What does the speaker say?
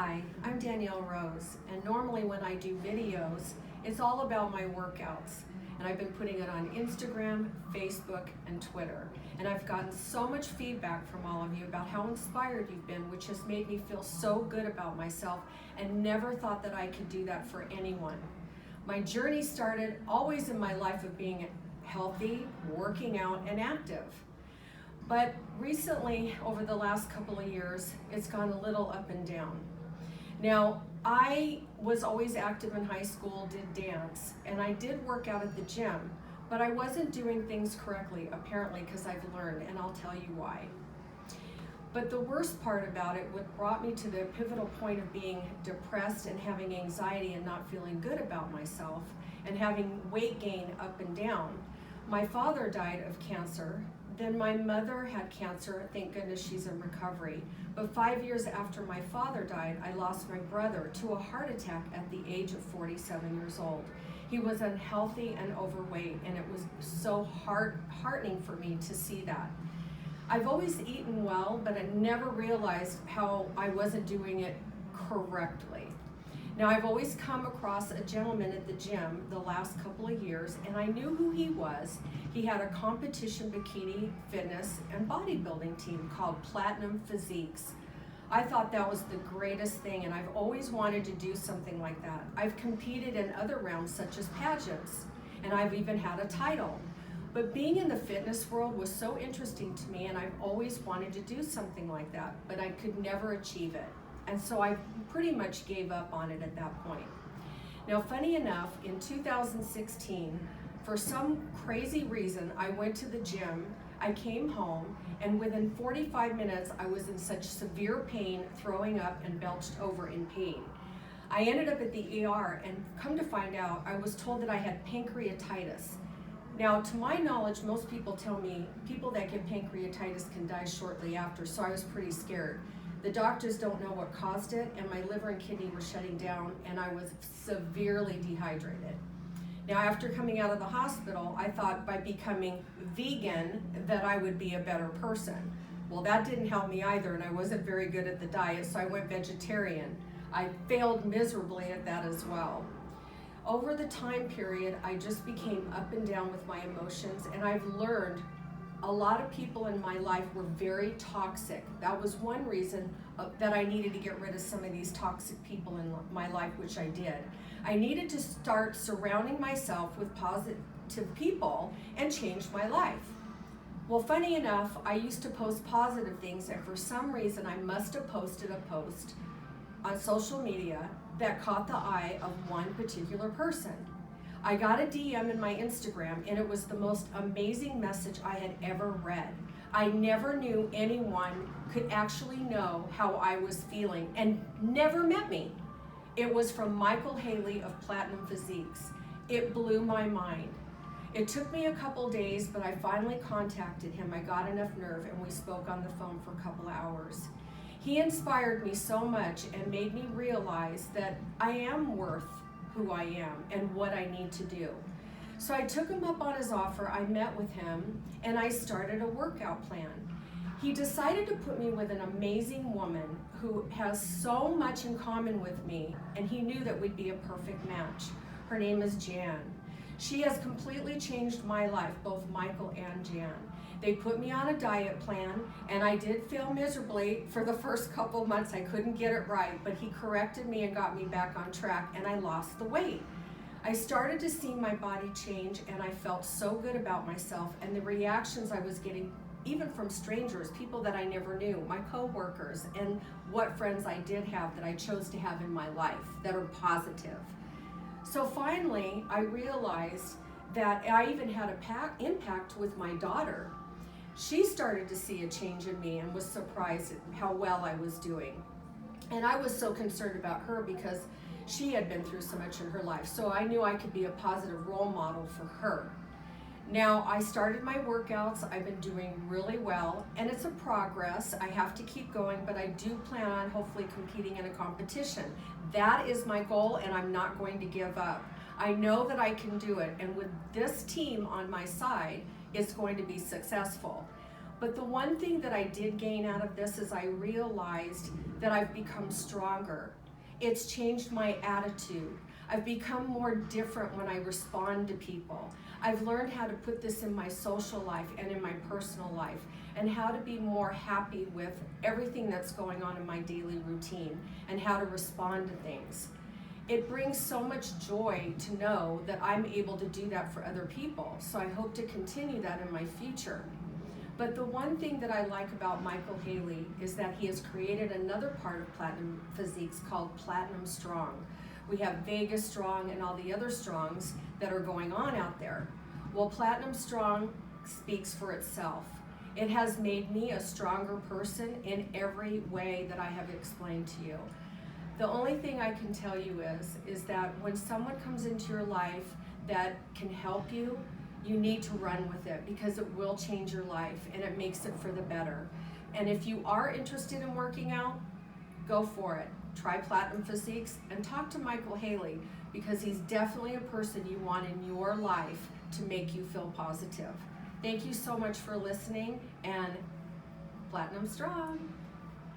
Hi, I'm Danielle Rose, and normally when I do videos, it's all about my workouts. And I've been putting it on Instagram, Facebook, and Twitter. And I've gotten so much feedback from all of you about how inspired you've been, which has made me feel so good about myself and never thought that I could do that for anyone. My journey started always in my life of being healthy, working out, and active. But recently, over the last couple of years, it's gone a little up and down. Now, I was always active in high school, did dance, and I did work out at the gym, but I wasn't doing things correctly, apparently, because I've learned, and I'll tell you why. But the worst part about it, what brought me to the pivotal point of being depressed and having anxiety and not feeling good about myself, and having weight gain up and down. My father died of cancer. Then my mother had cancer, thank goodness she's in recovery. But 5 years after my father died, I lost my brother to a heart attack at the age of 47 years old. He was unhealthy and overweight, and it was so heartening for me to see that. I've always eaten well, but I never realized how I wasn't doing it correctly. Now, I've always come across a gentleman at the gym the last couple of years, and I knew who he was. He had a competition bikini, fitness, and bodybuilding team called Platinum Physiques. I thought that was the greatest thing, and I've always wanted to do something like that. I've competed in other realms such as pageants, and I've even had a title. But being in the fitness world was so interesting to me, and I've always wanted to do something like that, but I could never achieve it. And so I pretty much gave up on it at that point. Now, funny enough, in 2016, for some crazy reason, I went to the gym, I came home, and within 45 minutes, I was in such severe pain, throwing up and belched over in pain. I ended up at the ER, and come to find out, I was told that I had pancreatitis. Now, to my knowledge, most people tell me people that get pancreatitis can die shortly after, so I was pretty scared. The doctors don't know what caused it, and my liver and kidney were shutting down, and I was severely dehydrated. Now, after coming out of the hospital, I thought by becoming vegan that I would be a better person. Well, that didn't help me either, and I wasn't very good at the diet, so I went vegetarian. I failed miserably at that as well. Over the time period, I just became up and down with my emotions, and I've learned a lot of people in my life were very toxic. That was one reason that I needed to get rid of some of these toxic people in my life, which I did. I needed to start surrounding myself with positive people and change my life. Well, funny enough, I used to post positive things, and for some reason I must have posted a post on social media that caught the eye of one particular person. I got a DM in my Instagram, and it was the most amazing message I had ever read. I never knew anyone could actually know how I was feeling and never met me. It was from Michael Haley of Platinum Physiques. It blew my mind. It took me a couple days, but I finally contacted him. I got enough nerve, and we spoke on the phone for a couple hours. He inspired me so much and made me realize that I am worth who I am and what I need to do. So I took him up on his offer, I met with him, and I started a workout plan. He decided to put me with an amazing woman who has so much in common with me, and he knew that we'd be a perfect match. Her name is Jan. She has completely changed my life, both Michael and Jan. They put me on a diet plan, and I did fail miserably for the first couple months. I couldn't get it right, but he corrected me and got me back on track, and I lost the weight. I started to see my body change, and I felt so good about myself, and the reactions I was getting, even from strangers, people that I never knew, my coworkers, and what friends I did have that I chose to have in my life that are positive. So finally, I realized that I even had an impact with my daughter. She started to see a change in me and was surprised at how well I was doing. And I was so concerned about her because she had been through so much in her life. So I knew I could be a positive role model for her. Now, I started my workouts. I've been doing really well, and it's a progress. I have to keep going, but I do plan on hopefully competing in a competition. That is my goal, and I'm not going to give up. I know that I can do it, and with this team on my side, it's going to be successful. But the one thing that I did gain out of this is I realized that I've become stronger. It's changed my attitude. I've become more different when I respond to people. I've learned how to put this in my social life and in my personal life, and how to be more happy with everything that's going on in my daily routine, and how to respond to things. It brings so much joy to know that I'm able to do that for other people, so I hope to continue that in my future. But the one thing that I like about Michael Haley is that he has created another part of Platinum Physiques called Platinum Strong. We have Vegas Strong and all the other Strongs that are going on out there. Well, Platinum Strong speaks for itself. It has made me a stronger person in every way that I have explained to you. The only thing I can tell you is that when someone comes into your life that can help you, you need to run with it, because it will change your life and it makes it for the better. And if you are interested in working out, go for it. Try Platinum Physiques and talk to Michael Haley, because he's definitely a person you want in your life to make you feel positive. Thank you so much for listening, and Platinum Strong.